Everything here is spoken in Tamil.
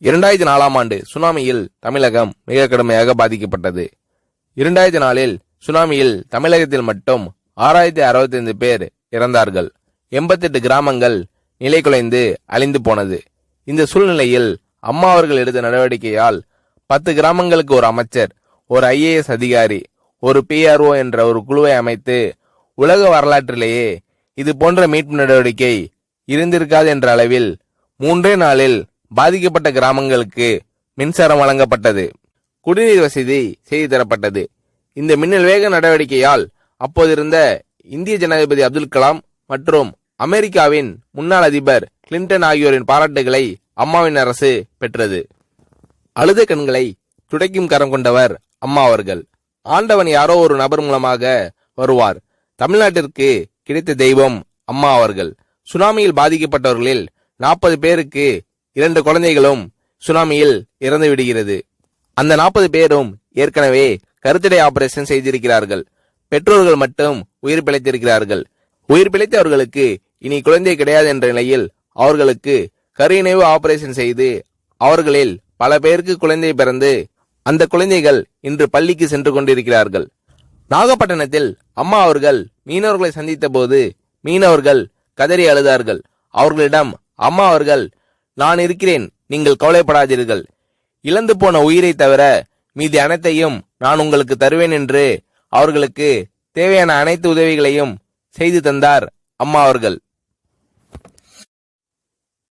2004ஆம் ஆண்டு சுனாமியில் தமிழகம் மிக கடுமையாக பாதிக்கப்பட்டது. 2004இல் சுனாமியில் தமிழகத்தில் மட்டும் 6065 பேர் இறந்தார்கள். 88 கிராமங்கள் நிலைகுலைந்து அழிந்து போனது. இந்த சூழ்நிலையில் அம்மா அவர்கள் எடுத்த நடவடிக்கையால் 10 கிராமங்களுக்கு ஒரு அமைச்சர், ஒரு IAS அதிகாரி, ஒரு PRO என்ற ஒரு குழுவை அமைத்து உலக வரலாற்றிலேயே இது போன்ற மீட்பு நடவடிக்கை இருந்திருக்காது என்ற அளவில் 3 நாளில் பாதிக்கப்பட்ட கிராமங்களுக்கு மின்சாரம் வழங்கப்பட்டது. குடிநீர் வசதி செய்து தரப்பட்டது. இந்த மின்னல் வேக நடவடிக்கையால் அப்போதிருந்த இந்திய ஜனாதிபதி அப்துல் கலாம் மற்றும் அமெரிக்காவின் முன்னாள் அதிபர் கிளின்டன் ஆகியோரின் பாராட்டுகளை அம்மாவின் அரசு பெற்றது. அழுத கண்களை துடைக்கும் கரம் கொண்டவர் அம்மா அவர்கள். ஆண்டவன் யாரோ ஒரு நபர் மூலமாக வருவார். தமிழ்நாட்டிற்கு கிடைத்த தெய்வம் அம்மா அவர்கள். சுனாமியில் பாதிக்கப்பட்டவர்களில் 40 பேருக்கு 2 குழந்தைகளும் சுனாமியில் இறந்து விடுகிறது. அந்த 40 பேரும் ஏற்கனவே கருத்தடை ஆபரேஷன் செய்திருக்கிறார்கள். பெற்றோர்கள் மட்டும் உயிர் பிழைத்திருக்கிறார்கள். உயிர் பிழைத்தவர்களுக்கு இனி குழந்தை கிடையாது என்ற நிலையில் அவர்களுக்கு கருணைவு ஆபரேஷன் செய்து அவர்களில் பல பேருக்கு குழந்தை பிறந்து அந்த குழந்தைகள் இன்று பள்ளிக்கு சென்று கொண்டிருக்கிறார்கள். நாகப்பட்டினத்தில் அம்மா அவர்கள் மீனவர்களை சந்தித்த போது மீனவர்கள் கதறி அழுதார்கள். அவர்களிடம் அம்மா அவர்கள், நான் இருக்கிறேன், நீங்கள் கவலைப்படாதீர்கள், இழந்து போன உயிரை தவிர மீதி அனைத்தையும் நான் உங்களுக்கு தருவேன் என்று அவர்களுக்கு தேவையான அனைத்து உதவிகளையும் செய்து தந்தார் அம்மா அவர்கள்.